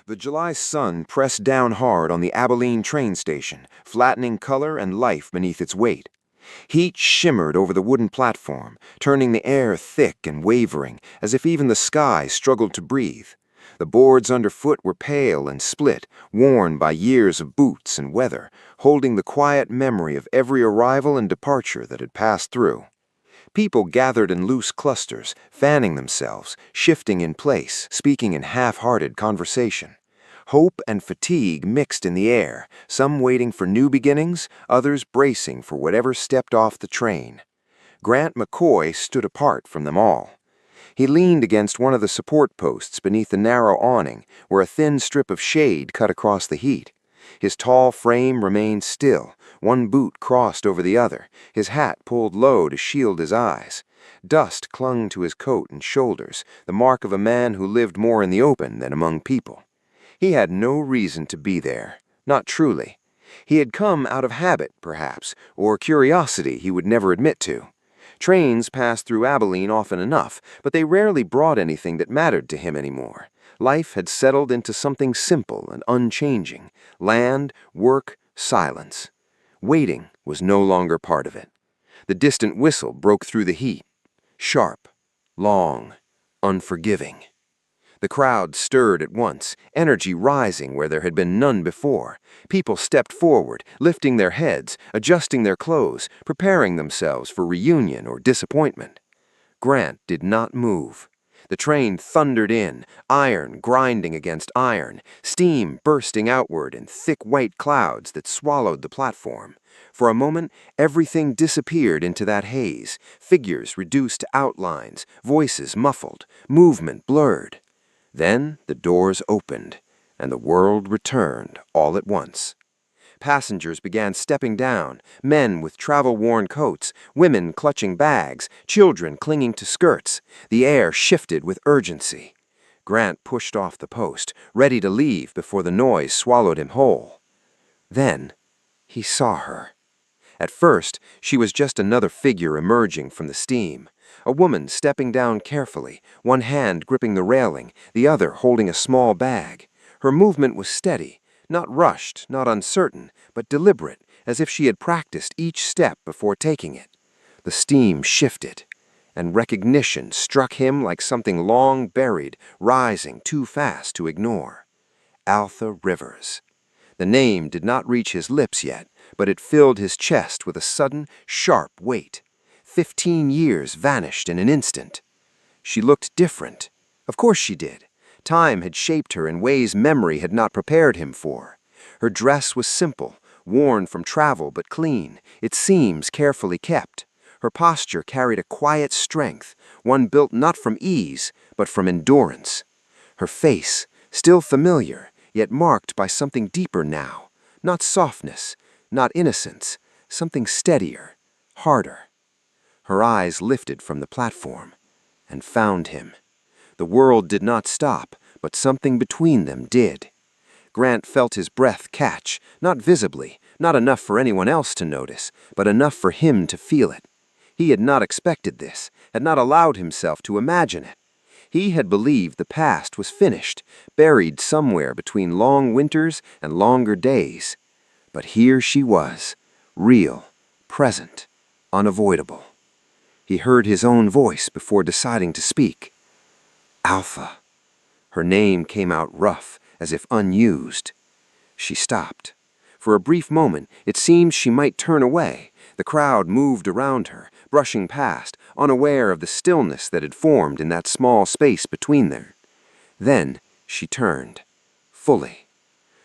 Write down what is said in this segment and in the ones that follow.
The July sun pressed down hard on the Abilene train station, flattening color and life beneath its weight. Heat shimmered over the wooden platform, turning the air thick and wavering, as if even the sky struggled to breathe. The boards underfoot were pale and split, worn by years of boots and weather, holding the quiet memory of every arrival and departure that had passed through. People gathered in loose clusters, fanning themselves, shifting in place, speaking in half-hearted conversation. Hope and fatigue mixed in the air, some waiting for new beginnings, others bracing for whatever stepped off the train. Grant McCoy stood apart from them all. He leaned against one of the support posts beneath the narrow awning, where a thin strip of shade cut across the heat. His tall frame remained still, one boot crossed over the other, his hat pulled low to shield his eyes. Dust clung to his coat and shoulders, the mark of a man who lived more in the open than among people. He had no reason to be there, not truly. He had come out of habit, perhaps, or curiosity he would never admit to. Trains passed through Abilene often enough, but they rarely brought anything that mattered to him anymore. Life had settled into something simple and unchanging: land, work, silence. Waiting was no longer part of it. The distant whistle broke through the heat. Sharp, long, unforgiving. The crowd stirred at once, energy rising where there had been none before. People stepped forward, lifting their heads, adjusting their clothes, preparing themselves for reunion or disappointment. Grant did not move. The train thundered in, iron grinding against iron, steam bursting outward in thick white clouds that swallowed the platform. For a moment, everything disappeared into that haze, figures reduced to outlines, voices muffled, movement blurred. Then the doors opened, and the world returned all at once. Passengers began stepping down, men with travel-worn coats, women clutching bags, children clinging to skirts. The air shifted with urgency. Grant pushed off the post, ready to leave before the noise swallowed him whole. Then he saw her. At first, she was just another figure emerging from the steam. A woman stepping down carefully, one hand gripping the railing, the other holding a small bag. Her movement was steady, not rushed, not uncertain, but deliberate, as if she had practiced each step before taking it. The steam shifted, and recognition struck him like something long buried, rising too fast to ignore. Altha Rivers. The name did not reach his lips yet, but it filled his chest with a sudden, sharp weight. 15 years vanished in an instant. She looked different. Of course she did. Time had shaped her in ways memory had not prepared him for. Her dress was simple, worn from travel but clean, its seams carefully kept. Her posture carried a quiet strength, one built not from ease, but from endurance. Her face, still familiar, yet marked by something deeper now. Not softness, not innocence, something steadier, harder. Her eyes lifted from the platform and found him. The world did not stop, but something between them did. Grant felt his breath catch, not visibly, not enough for anyone else to notice, but enough for him to feel it. He had not expected this, had not allowed himself to imagine it. He had believed the past was finished, buried somewhere between long winters and longer days. But here she was, real, present, unavoidable. He heard his own voice before deciding to speak. Altha. Her name came out rough, as if unused. She stopped. For a brief moment, it seemed she might turn away. The crowd moved around her, brushing past, unaware of the stillness that had formed in that small space between them. Then she turned, fully.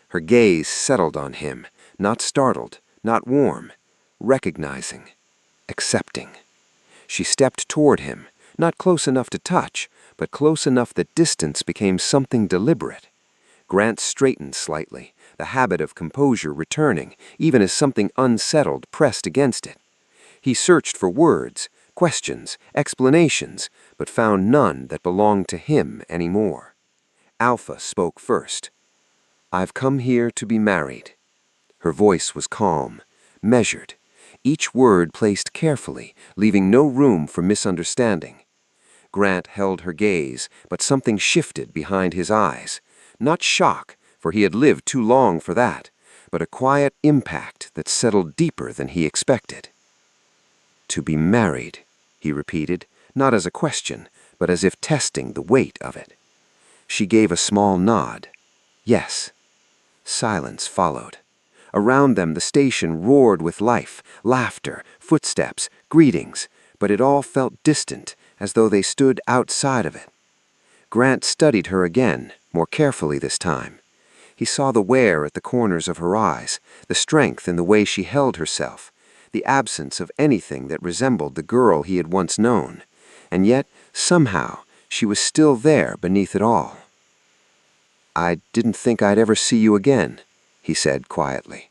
Her gaze settled on him, not startled, not warm, recognizing, accepting. She stepped toward him, not close enough to touch, but close enough that distance became something deliberate. Grant straightened slightly, the habit of composure returning, even as something unsettled pressed against it. He searched for words, questions, explanations, but found none that belonged to him anymore. Altha spoke first. I've come here to be married. Her voice was calm, measured, each word placed carefully, leaving no room for misunderstanding. Grant held her gaze, but something shifted behind his eyes. Not shock, for he had lived too long for that, but a quiet impact that settled deeper than he expected. To be married, he repeated, not as a question, but as if testing the weight of it. She gave a small nod. Yes. Silence followed. Around them the station roared with life, laughter, footsteps, greetings, but it all felt distant, as though they stood outside of it. Grant studied her again, more carefully this time. He saw the wear at the corners of her eyes, the strength in the way she held herself, the absence of anything that resembled the girl he had once known, and yet, somehow, she was still there beneath it all. "I didn't think I'd ever see you again," he said quietly.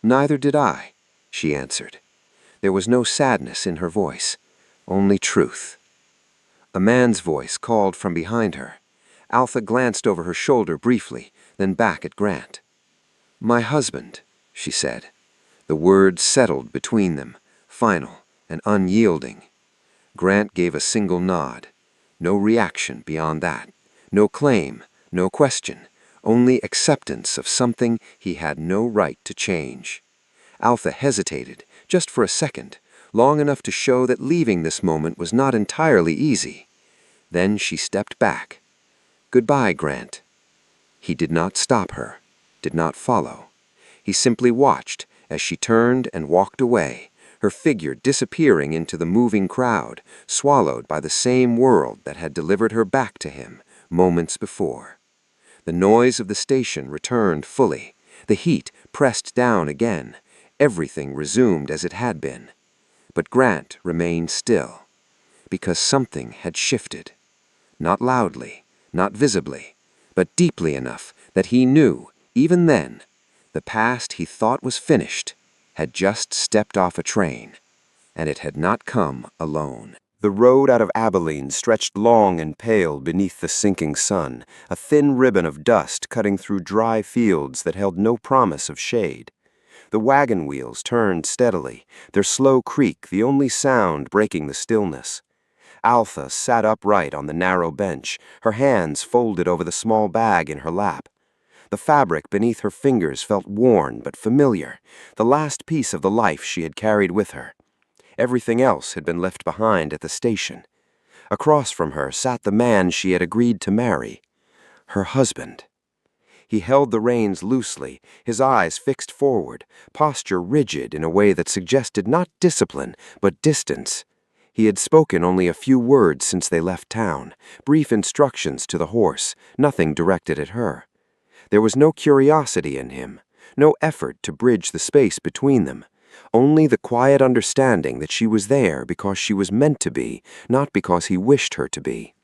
"Neither did I," she answered. There was no sadness in her voice, only truth. A man's voice called from behind her. Alpha glanced over her shoulder briefly, then back at Grant. "My husband," she said. The words settled between them, final and unyielding. Grant gave a single nod. No reaction beyond that. No claim, no question, only acceptance of something he had no right to change. Alpha hesitated, just for a second, long enough to show that leaving this moment was not entirely easy. Then she stepped back. "Goodbye, Grant." He did not stop her, did not follow. He simply watched as she turned and walked away, her figure disappearing into the moving crowd, swallowed by the same world that had delivered her back to him moments before. The noise of the station returned fully. The heat pressed down again. Everything resumed as it had been. But Grant remained still, because something had shifted. Not loudly, not visibly, but deeply enough that he knew, even then, the past he thought was finished had just stepped off a train, and it had not come alone. The road out of Abilene stretched long and pale beneath the sinking sun, a thin ribbon of dust cutting through dry fields that held no promise of shade. The wagon wheels turned steadily, their slow creak the only sound breaking the stillness. Alpha sat upright on the narrow bench, her hands folded over the small bag in her lap. The fabric beneath her fingers felt worn but familiar, the last piece of the life she had carried with her. Everything else had been left behind at the station. Across from her sat the man she had agreed to marry, her husband. He held the reins loosely, his eyes fixed forward, posture rigid in a way that suggested not discipline, but distance. He had spoken only a few words since they left town, brief instructions to the horse, nothing directed at her. There was no curiosity in him, no effort to bridge the space between them, only the quiet understanding that she was there because she was meant to be, not because he wished her to be.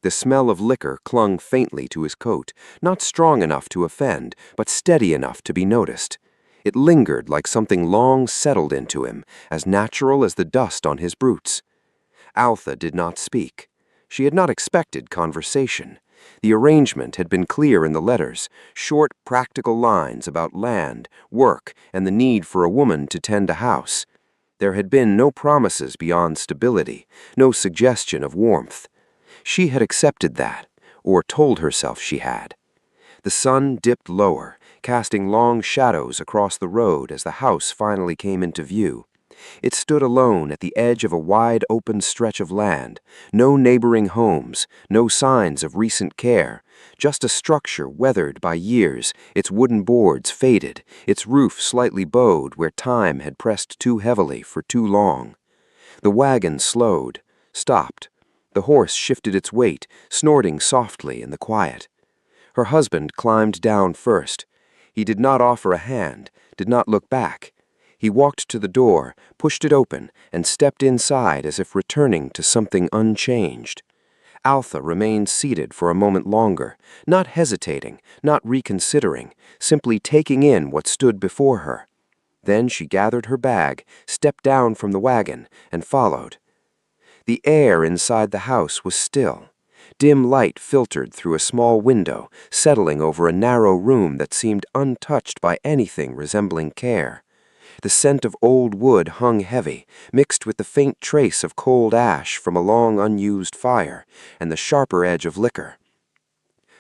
The smell of liquor clung faintly to his coat, not strong enough to offend, but steady enough to be noticed. It lingered like something long settled into him, as natural as the dust on his boots. Alpha did not speak. She had not expected conversation. The arrangement had been clear in the letters, short, practical lines about land, work, and the need for a woman to tend a house. There had been no promises beyond stability, no suggestion of warmth. She had accepted that, or told herself she had. The sun dipped lower, casting long shadows across the road as the house finally came into view. It stood alone at the edge of a wide open stretch of land, no neighboring homes, no signs of recent care, just a structure weathered by years, its wooden boards faded, its roof slightly bowed where time had pressed too heavily for too long. The wagon slowed, stopped. The horse shifted its weight, snorting softly in the quiet. Her husband climbed down first. He did not offer a hand, did not look back. He walked to the door, pushed it open, and stepped inside as if returning to something unchanged. Alpha remained seated for a moment longer, not hesitating, not reconsidering, simply taking in what stood before her. Then she gathered her bag, stepped down from the wagon, and followed. The air inside the house was still. Dim light filtered through a small window, settling over a narrow room that seemed untouched by anything resembling care. The scent of old wood hung heavy, mixed with the faint trace of cold ash from a long unused fire, and the sharper edge of liquor.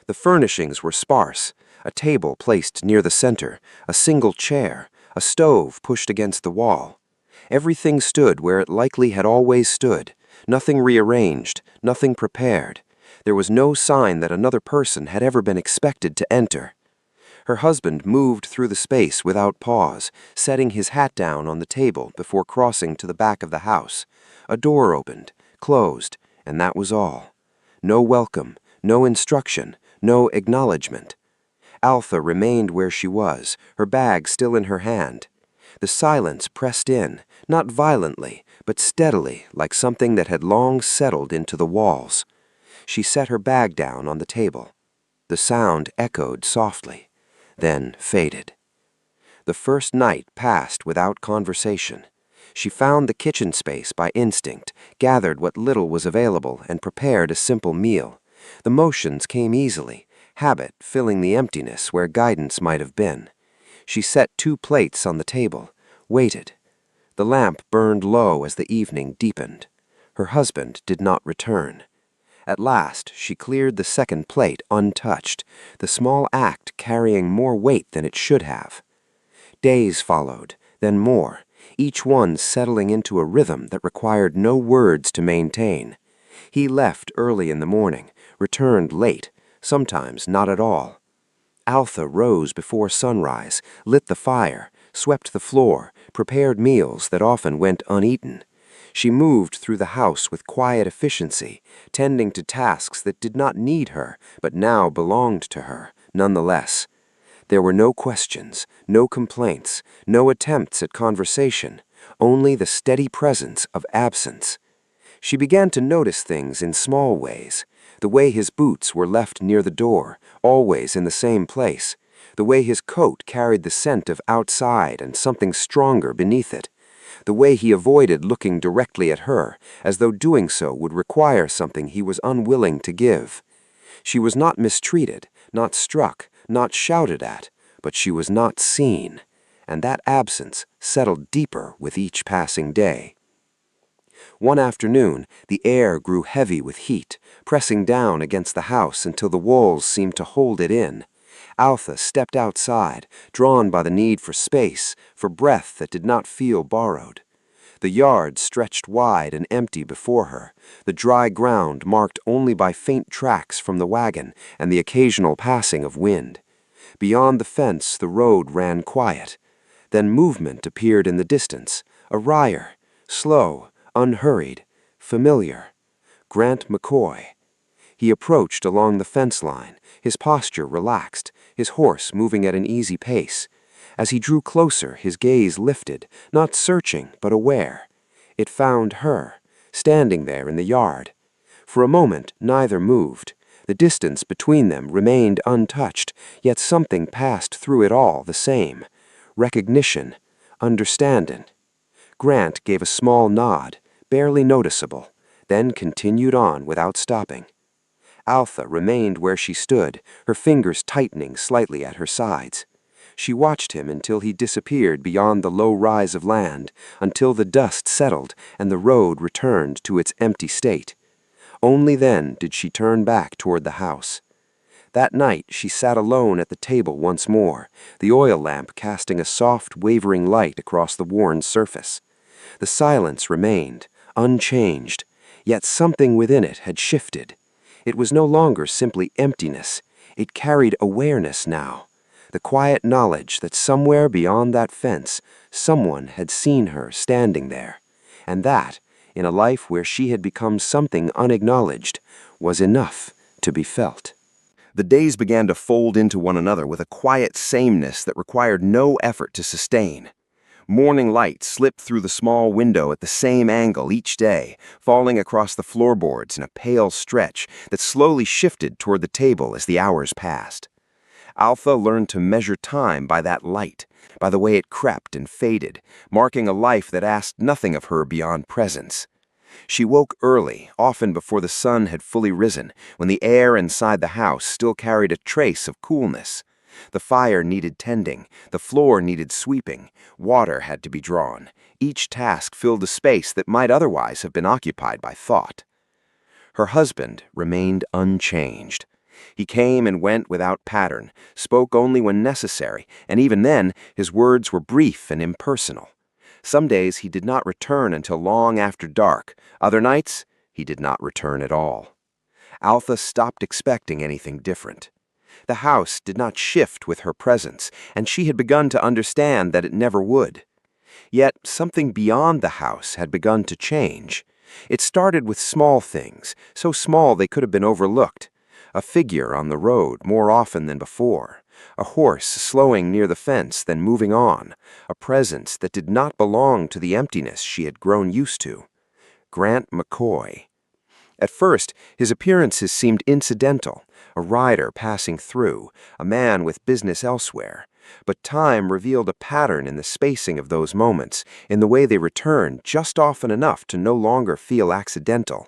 The furnishings were sparse: a table placed near the center, a single chair, a stove pushed against the wall. Everything stood where it likely had always stood, nothing rearranged, nothing prepared. There was no sign that another person had ever been expected to enter. Her husband moved through the space without pause, setting his hat down on the table before crossing to the back of the house. A door opened, closed, and that was all. No welcome, no instruction, no acknowledgement. Alpha remained where she was, her bag still in her hand. The silence pressed in, not violently, but steadily, like something that had long settled into the walls. She set her bag down on the table. The sound echoed softly, then faded. The first night passed without conversation. She found the kitchen space by instinct, gathered what little was available, and prepared a simple meal. The motions came easily, habit filling the emptiness where guidance might have been. She set 2 plates on the table, waited. The lamp burned low as the evening deepened. Her husband did not return. At last, she cleared the second plate untouched, the small act carrying more weight than it should have. Days followed, then more, each one settling into a rhythm that required no words to maintain. He left early in the morning, returned late, sometimes not at all. Alpha rose before sunrise, lit the fire, swept the floor, prepared meals that often went uneaten. She moved through the house with quiet efficiency, tending to tasks that did not need her, but now belonged to her, nonetheless. There were no questions, no complaints, no attempts at conversation, only the steady presence of absence. She began to notice things in small ways: the way his boots were left near the door, always in the same place, the way his coat carried the scent of outside and something stronger beneath it, the way he avoided looking directly at her, as though doing so would require something he was unwilling to give. She was not mistreated, not struck, not shouted at, but she was not seen, and that absence settled deeper with each passing day. One afternoon, the air grew heavy with heat, pressing down against the house until the walls seemed to hold it in. Alpha stepped outside, drawn by the need for space, for breath that did not feel borrowed. The yard stretched wide and empty before her, the dry ground marked only by faint tracks from the wagon and the occasional passing of wind. Beyond the fence the road ran quiet. Then movement appeared in the distance, a rider, slow, unhurried, familiar. Grant McCoy. He approached along the fence line, his posture relaxed, his horse moving at an easy pace. As he drew closer, his gaze lifted, not searching, but aware. It found her, standing there in the yard. For a moment, neither moved. The distance between them remained untouched, yet something passed through it all the same. Recognition, understanding. Grant gave a small nod, barely noticeable, then continued on without stopping. Alpha remained where she stood, her fingers tightening slightly at her sides. She watched him until he disappeared beyond the low rise of land, until the dust settled and the road returned to its empty state. Only then did she turn back toward the house. That night she sat alone at the table once more, the oil lamp casting a soft, wavering light across the worn surface. The silence remained, unchanged, yet something within it had shifted. It was no longer simply emptiness. It carried awareness now, the quiet knowledge that somewhere beyond that fence, someone had seen her standing there, and that, in a life where she had become something unacknowledged, was enough to be felt. The days began to fold into one another with a quiet sameness that required no effort to sustain. Morning light slipped through the small window at the same angle each day, falling across the floorboards in a pale stretch that slowly shifted toward the table as the hours passed. Alpha learned to measure time by that light, by the way it crept and faded, marking a life that asked nothing of her beyond presence. She woke early, often before the sun had fully risen, when the air inside the house still carried a trace of coolness. The fire needed tending, the floor needed sweeping, water had to be drawn. Each task filled a space that might otherwise have been occupied by thought. Her husband remained unchanged. He came and went without pattern, spoke only when necessary, and even then his words were brief and impersonal. Some days he did not return until long after dark. Other nights, he did not return at all. Alpha stopped expecting anything different. The house did not shift with her presence, and she had begun to understand that it never would. Yet something beyond the house had begun to change. It started with small things, so small they could have been overlooked. A figure on the road more often than before. A horse slowing near the fence, then moving on. A presence that did not belong to the emptiness she had grown used to. Grant McCoy. At first, his appearances seemed incidental, a rider passing through, a man with business elsewhere. But time revealed a pattern in the spacing of those moments, in the way they returned just often enough to no longer feel accidental.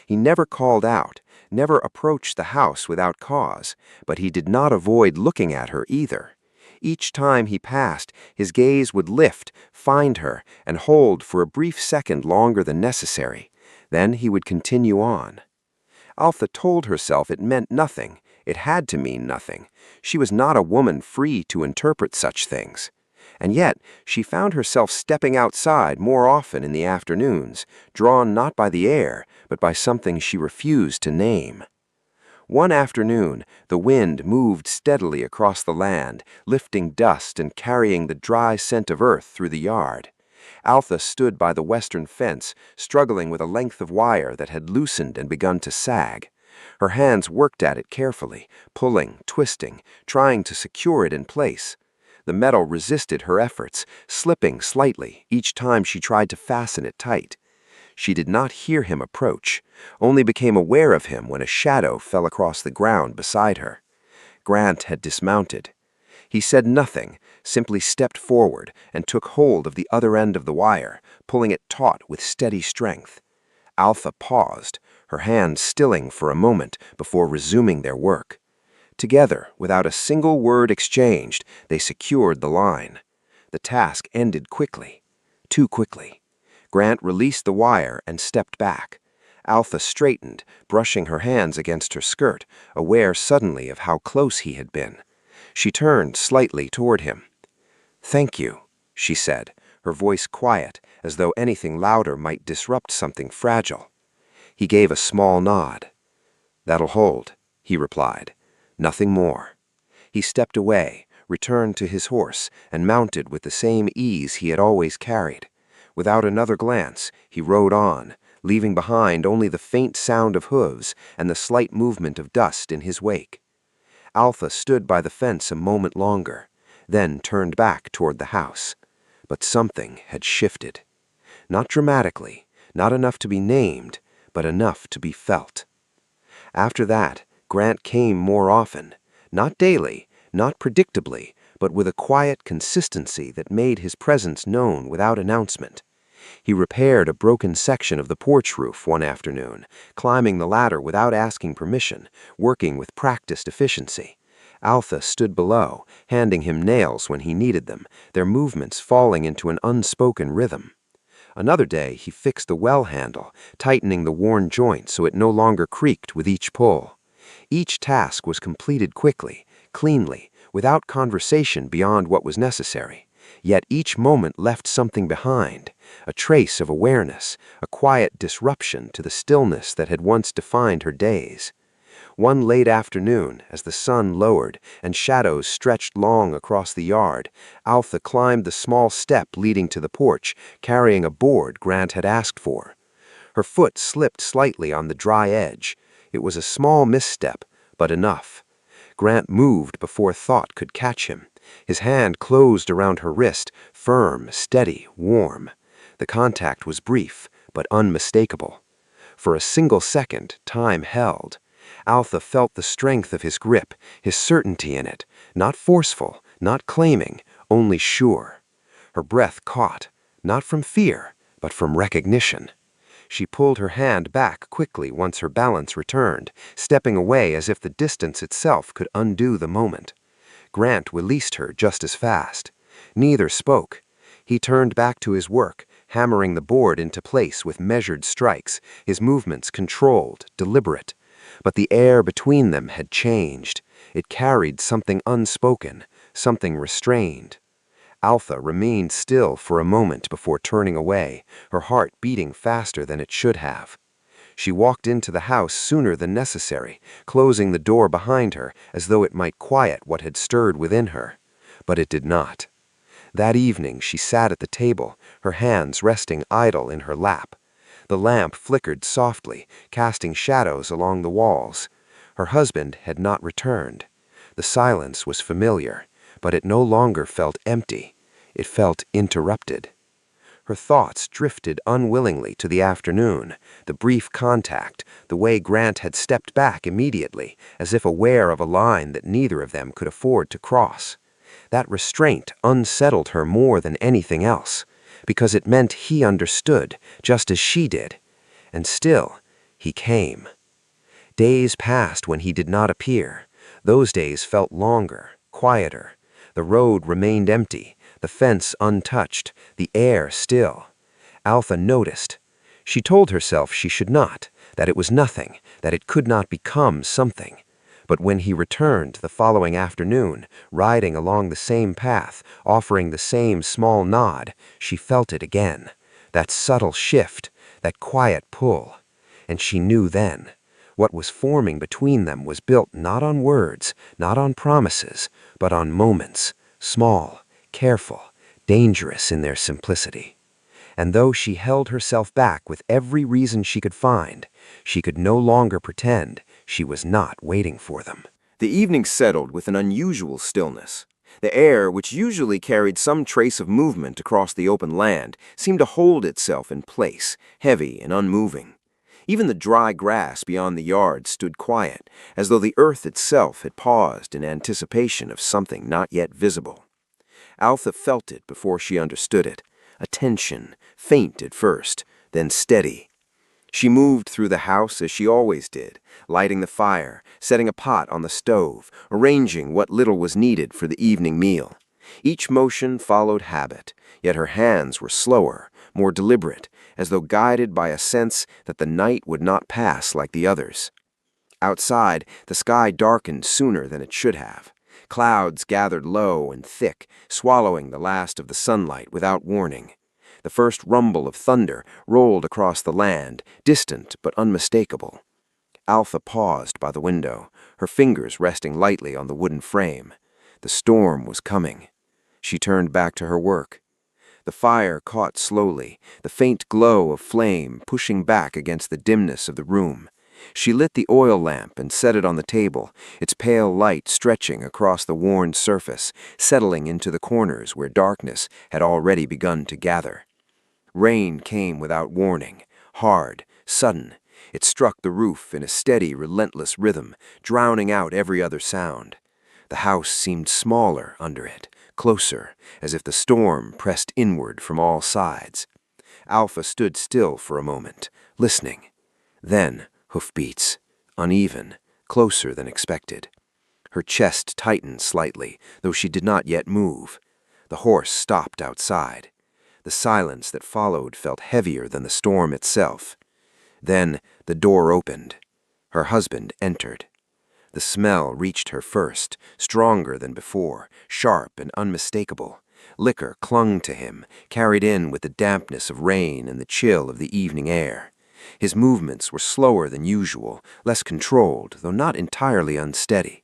He never called out, never approached the house without cause, but he did not avoid looking at her either. Each time he passed, his gaze would lift, find her, and hold for a brief second longer than necessary. Then he would continue on. Alpha told herself it meant nothing. It had to mean nothing. She was not a woman free to interpret such things. And yet, she found herself stepping outside more often in the afternoons, drawn not by the air, but by something she refused to name. One afternoon, the wind moved steadily across the land, lifting dust and carrying the dry scent of earth through the yard. Alpha stood by the western fence, struggling with a length of wire that had loosened and begun to sag. Her hands worked at it carefully, pulling, twisting, trying to secure it in place. The metal resisted her efforts, slipping slightly each time she tried to fasten it tight. She did not hear him approach, only became aware of him when a shadow fell across the ground beside her. Grant had dismounted. He said nothing, simply stepped forward and took hold of the other end of the wire, pulling it taut with steady strength. Alpha paused, her hands stilling for a moment before resuming their work. Together, without a single word exchanged, they secured the line. The task ended quickly, too quickly. Grant released the wire and stepped back. Alpha straightened, brushing her hands against her skirt, aware suddenly of how close he had been. She turned slightly toward him. "Thank you," she said, her voice quiet, as though anything louder might disrupt something fragile. He gave a small nod. "That'll hold," he replied. "Nothing more." He stepped away, returned to his horse, and mounted with the same ease he had always carried. Without another glance, he rode on, leaving behind only the faint sound of hooves and the slight movement of dust in his wake. Alpha stood by the fence a moment longer, then turned back toward the house. But something had shifted. Not dramatically, not enough to be named, but enough to be felt. After that, Grant came more often, not daily, not predictably, but with a quiet consistency that made his presence known without announcement. He repaired a broken section of the porch roof one afternoon, climbing the ladder without asking permission, working with practiced efficiency. Alpha stood below, handing him nails when he needed them, their movements falling into an unspoken rhythm. Another day he fixed the well handle, tightening the worn joint so it no longer creaked with each pull. Each task was completed quickly, cleanly, without conversation beyond what was necessary. Yet each moment left something behind, a trace of awareness, a quiet disruption to the stillness that had once defined her days. One late afternoon, as the sun lowered and shadows stretched long across the yard, Alpha climbed the small step leading to the porch, carrying a board Grant had asked for. Her foot slipped slightly on the dry edge. It was a small misstep, but enough. Grant moved before thought could catch him. His hand closed around her wrist, firm, steady, warm. The contact was brief, but unmistakable. For a single second, time held. Alpha felt the strength of his grip, his certainty in it, not forceful, not claiming, only sure. Her breath caught, not from fear, but from recognition. She pulled her hand back quickly once her balance returned, stepping away as if the distance itself could undo the moment. Grant released her just as fast. Neither spoke. He turned back to his work, hammering the board into place with measured strikes, his movements controlled, deliberate. But the air between them had changed. It carried something unspoken, something restrained. Alpha remained still for a moment before turning away, her heart beating faster than it should have. She walked into the house sooner than necessary, closing the door behind her as though it might quiet what had stirred within her. But it did not. That evening she sat at the table, her hands resting idle in her lap. The lamp flickered softly, casting shadows along the walls. Her husband had not returned. The silence was familiar, but it no longer felt empty. It felt interrupted. Her thoughts drifted unwillingly to the afternoon, the brief contact, the way Grant had stepped back immediately, as if aware of a line that neither of them could afford to cross. That restraint unsettled her more than anything else, because it meant he understood, just as she did. And still, he came. Days passed when he did not appear. Those days felt longer, quieter. The road remained empty, the fence untouched, the air still. Alpha noticed. She told herself she should not, that it was nothing, that it could not become something. But when he returned the following afternoon, riding along the same path, offering the same small nod, she felt it again. That subtle shift, that quiet pull. And she knew then. What was forming between them was built not on words, not on promises, but on moments, small, careful, dangerous in their simplicity. And though she held herself back with every reason she could find, she could no longer pretend she was not waiting for them. The evening settled with an unusual stillness. The air, which usually carried some trace of movement across the open land, seemed to hold itself in place, heavy and unmoving. Even the dry grass beyond the yard stood quiet, as though the earth itself had paused in anticipation of something not yet visible. Alpha felt it before she understood it, a tension, faint at first, then steady. She moved through the house as she always did, lighting the fire, setting a pot on the stove, arranging what little was needed for the evening meal. Each motion followed habit, yet her hands were slower, more deliberate, as though guided by a sense that the night would not pass like the others. Outside, the sky darkened sooner than it should have. Clouds gathered low and thick, swallowing the last of the sunlight without warning. The first rumble of thunder rolled across the land, distant but unmistakable. Alpha paused by the window, her fingers resting lightly on the wooden frame. The storm was coming. She turned back to her work. The fire caught slowly, the faint glow of flame pushing back against the dimness of the room. She lit the oil lamp and set it on the table, its pale light stretching across the worn surface, settling into the corners where darkness had already begun to gather. Rain came without warning, hard, sudden. It struck the roof in a steady, relentless rhythm, drowning out every other sound. The house seemed smaller under it, closer, as if the storm pressed inward from all sides. Alpha stood still for a moment, listening. Then, hoofbeats, uneven, closer than expected. Her chest tightened slightly, though she did not yet move. The horse stopped outside. The silence that followed felt heavier than the storm itself. Then the door opened. Her husband entered. The smell reached her first, stronger than before, sharp and unmistakable. Liquor clung to him, carried in with the dampness of rain and the chill of the evening air. His movements were slower than usual, less controlled, though not entirely unsteady.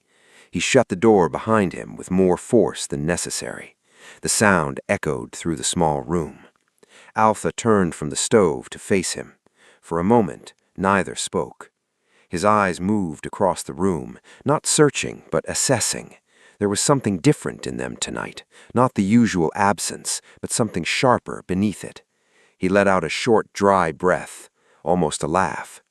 He shut the door behind him with more force than necessary. The sound echoed through the small room. Alpha turned from the stove to face him. For a moment, neither spoke. His eyes moved across the room, not searching, but assessing. There was something different in them tonight, not the usual absence, but something sharper beneath it. He let out a short, dry breath, almost a laugh.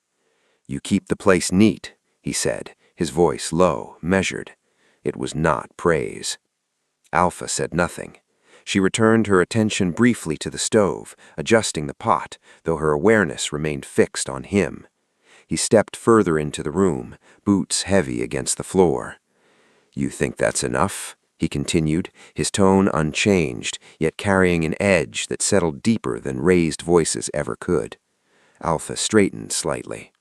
"You keep the place neat," he said, his voice low, measured. It was not praise. Alpha said nothing. She returned her attention briefly to the stove, adjusting the pot, though her awareness remained fixed on him. He stepped further into the room, boots heavy against the floor. "You think that's enough?" he continued, his tone unchanged, yet carrying an edge that settled deeper than raised voices ever could. Alpha straightened slightly.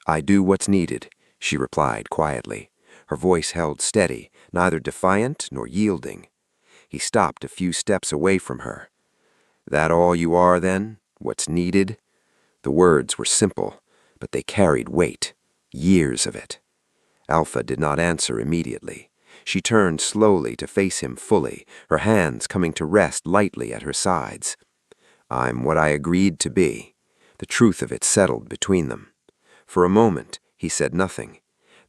"I do what's needed," she replied quietly. Her voice held steady, neither defiant nor yielding. He stopped a few steps away from her. That all you are, then? What's needed? The words were simple, but they carried weight. Years of it. Alpha did not answer immediately. She turned slowly to face him fully, her hands coming to rest lightly at her sides. I'm what I agreed to be. The truth of it settled between them. For a moment, he said nothing.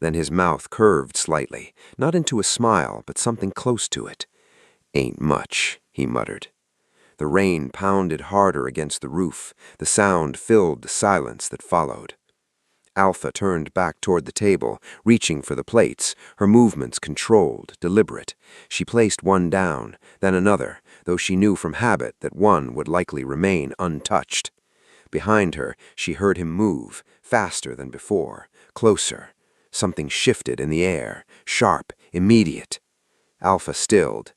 Then his mouth curved slightly, not into a smile, but something close to it. Ain't much, he muttered. The rain pounded harder against the roof. The sound filled the silence that followed. Alpha turned back toward the table, reaching for the plates, her movements controlled, deliberate. She placed one down, then another, though she knew from habit that one would likely remain untouched. Behind her, she heard him move, faster than before, closer. Something shifted in the air, sharp, immediate. Alpha stilled.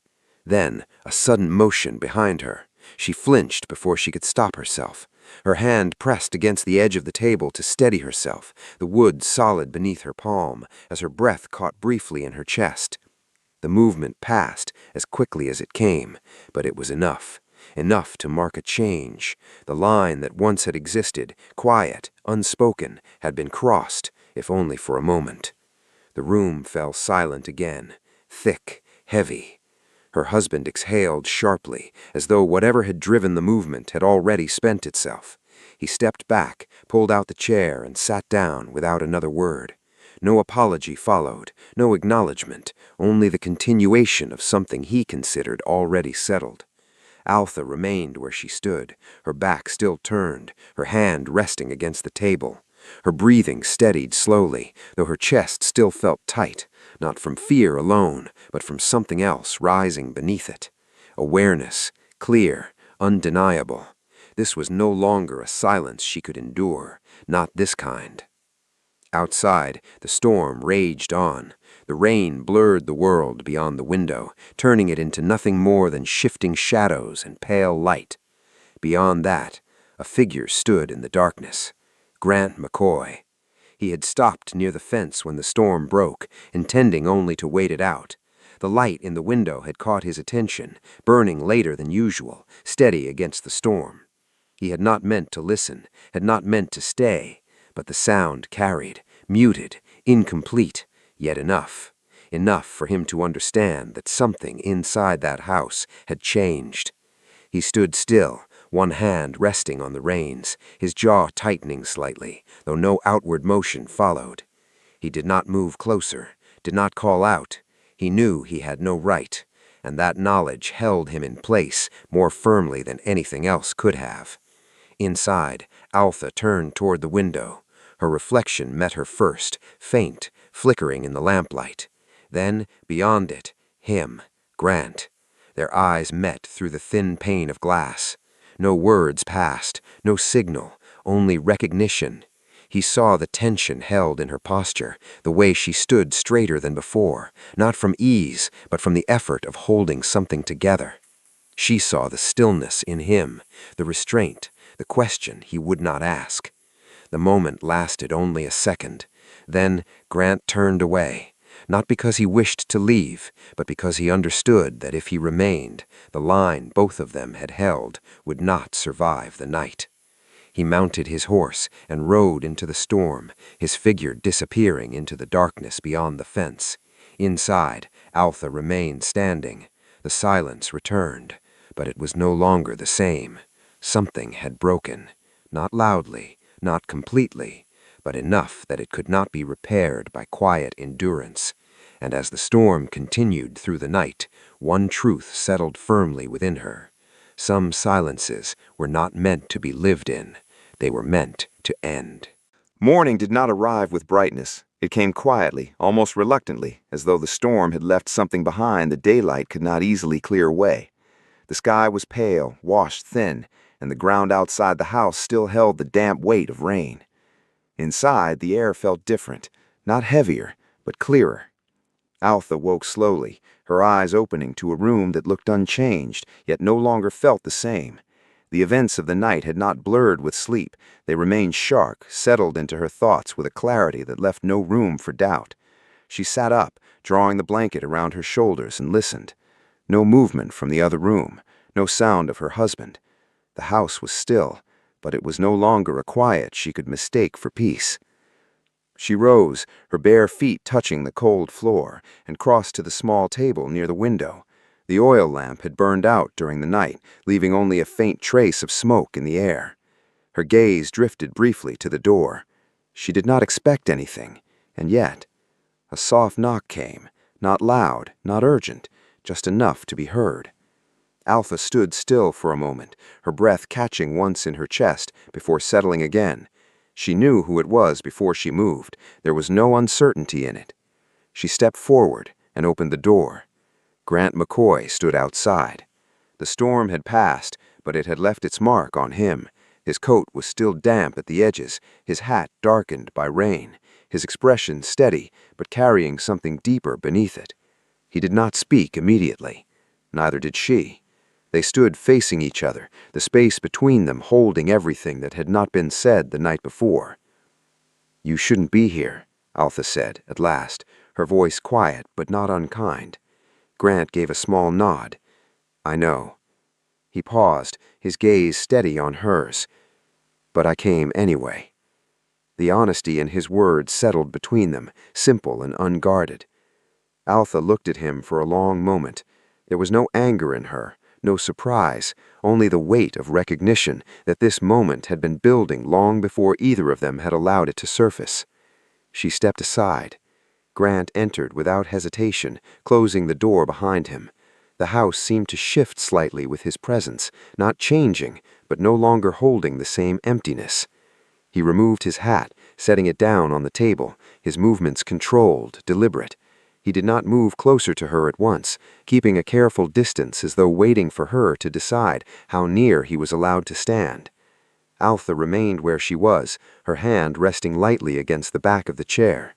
Then, a sudden motion behind her. She flinched before she could stop herself. Her hand pressed against the edge of the table to steady herself, the wood solid beneath her palm, as her breath caught briefly in her chest. The movement passed as quickly as it came, but it was enough. Enough to mark a change. The line that once had existed, quiet, unspoken, had been crossed, if only for a moment. The room fell silent again, thick, heavy. Her husband exhaled sharply, as though whatever had driven the movement had already spent itself. He stepped back, pulled out the chair, and sat down without another word. No apology followed, no acknowledgement, only the continuation of something he considered already settled. Alpha remained where she stood, her back still turned, her hand resting against the table. Her breathing steadied slowly, though her chest still felt tight, not from fear alone, but from something else rising beneath it. Awareness, clear, undeniable. This was no longer a silence she could endure, not this kind. Outside, the storm raged on. The rain blurred the world beyond the window, turning it into nothing more than shifting shadows and pale light. Beyond that, a figure stood in the darkness. Grant McCoy. He had stopped near the fence when the storm broke, intending only to wait it out. The light in the window had caught his attention, burning later than usual, steady against the storm. He had not meant to listen, had not meant to stay, but the sound carried, muted, incomplete, yet enough. Enough for him to understand that something inside that house had changed. He stood still, one hand resting on the reins, his jaw tightening slightly, though no outward motion followed. He did not move closer, did not call out. He knew he had no right, and that knowledge held him in place more firmly than anything else could have. Inside, Alpha turned toward the window. Her reflection met her first, faint, flickering in the lamplight. Then, beyond it, him, Grant. Their eyes met through the thin pane of glass. No words passed, no signal, only recognition. He saw the tension held in her posture, the way she stood straighter than before, not from ease, but from the effort of holding something together. She saw the stillness in him, the restraint, the question he would not ask. The moment lasted only a second. Then Grant turned away, not because he wished to leave, but because he understood that if he remained, the line both of them had held would not survive the night. He mounted his horse and rode into the storm, his figure disappearing into the darkness beyond the fence. Inside, Alpha remained standing. The silence returned, but it was no longer the same. Something had broken, not loudly, not completely, but enough that it could not be repaired by quiet endurance. And as the storm continued through the night, one truth settled firmly within her. Some silences were not meant to be lived in. They were meant to end. Morning did not arrive with brightness. It came quietly, almost reluctantly, as though the storm had left something behind the daylight could not easily clear away. The sky was pale, washed thin, and the ground outside the house still held the damp weight of rain. Inside, the air felt different, not heavier, but clearer. Alpha woke slowly, her eyes opening to a room that looked unchanged, yet no longer felt the same. The events of the night had not blurred with sleep. They remained sharp, settled into her thoughts with a clarity that left no room for doubt. She sat up, drawing the blanket around her shoulders, and listened. No movement from the other room, no sound of her husband. The house was still, but it was no longer a quiet she could mistake for peace. She rose, her bare feet touching the cold floor, and crossed to the small table near the window. The oil lamp had burned out during the night, leaving only a faint trace of smoke in the air. Her gaze drifted briefly to the door. She did not expect anything, and yet a soft knock came, not loud, not urgent, just enough to be heard. Alpha stood still for a moment, her breath catching once in her chest before settling again. She knew who it was before she moved. There was no uncertainty in it. She stepped forward and opened the door. Grant McCoy stood outside. The storm had passed, but it had left its mark on him. His coat was still damp at the edges, his hat darkened by rain, his expression steady, but carrying something deeper beneath it. He did not speak immediately. Neither did she. They stood facing each other, the space between them holding everything that had not been said the night before. "You shouldn't be here," Alpha said, at last, her voice quiet but not unkind. Grant gave a small nod. "I know." He paused, his gaze steady on hers. "But I came anyway." The honesty in his words settled between them, simple and unguarded. Alpha looked at him for a long moment. There was no anger in her, no surprise, only the weight of recognition that this moment had been building long before either of them had allowed it to surface. She stepped aside. Grant entered without hesitation, closing the door behind him. The house seemed to shift slightly with his presence, not changing, but no longer holding the same emptiness. He removed his hat, setting it down on the table, his movements controlled, deliberate. He did not move closer to her at once, keeping a careful distance as though waiting for her to decide how near he was allowed to stand. Alpha remained where she was, her hand resting lightly against the back of the chair.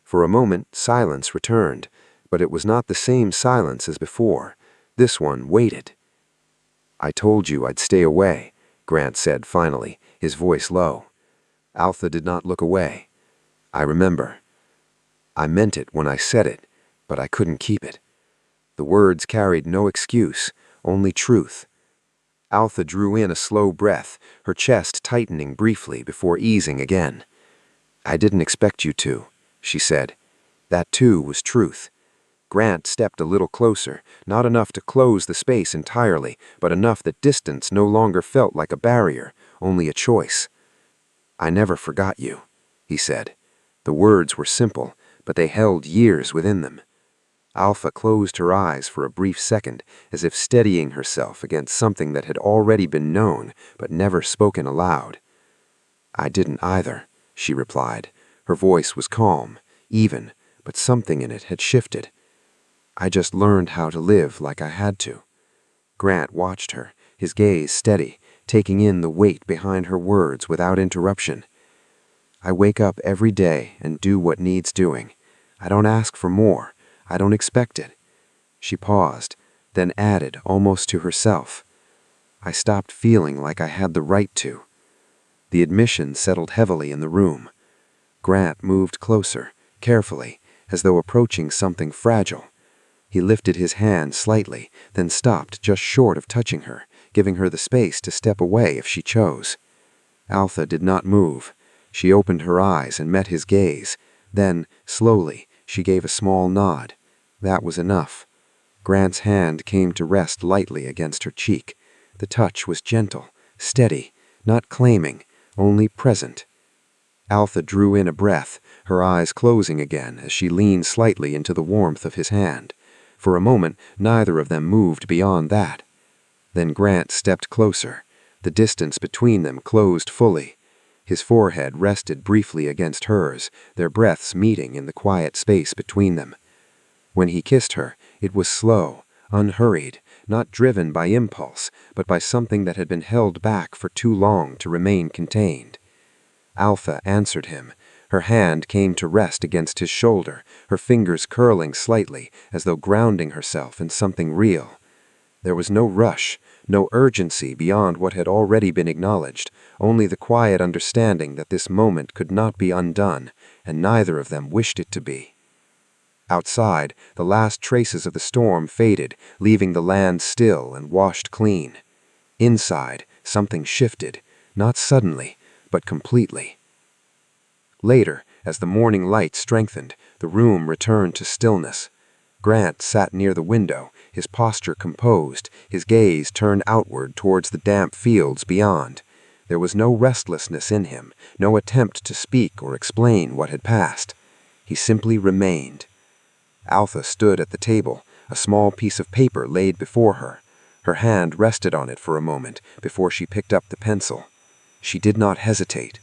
For a moment, silence returned, but it was not the same silence as before. This one waited. "I told you I'd stay away," Grant said finally, his voice low. Alpha did not look away. "I remember. I meant it when I said it, but I couldn't keep it." The words carried no excuse, only truth. Alpha drew in a slow breath, her chest tightening briefly before easing again. "I didn't expect you to," she said. That too was truth. Grant stepped a little closer, not enough to close the space entirely, but enough that distance no longer felt like a barrier, only a choice. "I never forgot you," he said. The words were simple, but they held years within them. Alpha closed her eyes for a brief second, as if steadying herself against something that had already been known, but never spoken aloud. "I didn't either," she replied. Her voice was calm, even, but something in it had shifted. "I just learned how to live like I had to." Grant watched her, his gaze steady, taking in the weight behind her words without interruption. "I wake up every day and do what needs doing. I don't ask for more. I don't expect it." She paused, then added almost to herself, "I stopped feeling like I had the right to." The admission settled heavily in the room. Grant moved closer, carefully, as though approaching something fragile. He lifted his hand slightly, then stopped just short of touching her, giving her the space to step away if she chose. Alpha did not move. She opened her eyes and met his gaze. Then, slowly, she gave a small nod. That was enough. Grant's hand came to rest lightly against her cheek. The touch was gentle, steady, not claiming, only present. Alpha drew in a breath, her eyes closing again as she leaned slightly into the warmth of his hand. For a moment, neither of them moved beyond that. Then Grant stepped closer. The distance between them closed fully. His forehead rested briefly against hers, their breaths meeting in the quiet space between them. When he kissed her, it was slow, unhurried, not driven by impulse, but by something that had been held back for too long to remain contained. Alpha answered him. Her hand came to rest against his shoulder, her fingers curling slightly, as though grounding herself in something real. There was no rush, No urgency beyond what had already been acknowledged, only the quiet understanding that this moment could not be undone, and neither of them wished it to be. Outside, the last traces of the storm faded, leaving the land still and washed clean. Inside, something shifted, not suddenly, but completely. Later, as the morning light strengthened, the room returned to stillness. Grant sat near the window, his posture composed, his gaze turned outward towards the damp fields beyond. There was no restlessness in him, no attempt to speak or explain what had passed. He simply remained. Alpha stood at the table, a small piece of paper laid before her. Her hand rested on it for a moment before she picked up the pencil. She did not hesitate.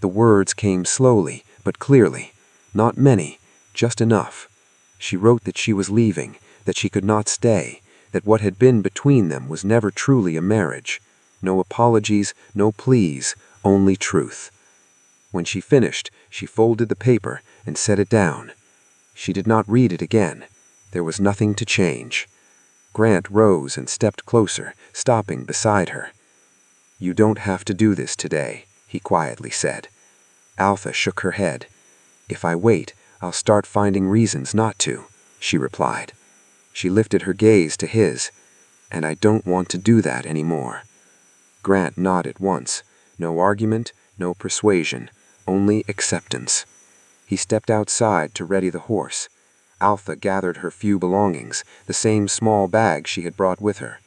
The words came slowly, but clearly. Not many, just enough. She wrote that she was leaving, that she could not stay, that what had been between them was never truly a marriage. No apologies, no pleas, only truth. When she finished, she folded the paper and set it down. She did not read it again. There was nothing to change. Grant rose and stepped closer, stopping beside her. "You don't have to do this today," he quietly said. Alpha shook her head. "If I wait, I'll start finding reasons not to," she replied. She lifted her gaze to his. "And I don't want to do that anymore." Grant nodded once. No argument, no persuasion, only acceptance. He stepped outside to ready the horse. Alpha gathered her few belongings, the same small bag she had brought with her.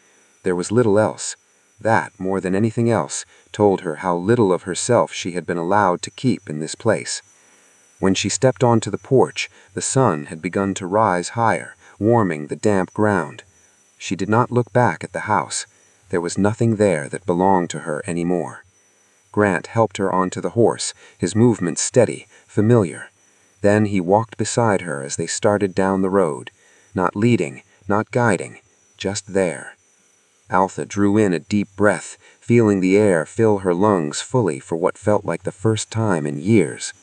There was little else. That, more than anything else, told her how little of herself she had been allowed to keep in this place. When she stepped onto the porch, the sun had begun to rise higher, warming the damp ground. She did not look back at the house. There was nothing there that belonged to her anymore. Grant helped her onto the horse, his movements steady, familiar. Then he walked beside her as they started down the road, not leading, not guiding, just there. Alpha drew in a deep breath, feeling the air fill her lungs fully for what felt like the first time in years.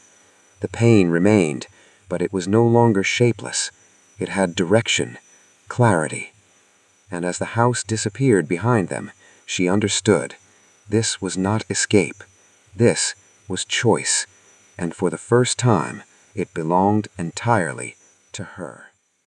The pain remained, but it was no longer shapeless. It had direction, clarity. And as the house disappeared behind them, she understood. This was not escape. This was choice. And for the first time, it belonged entirely to her.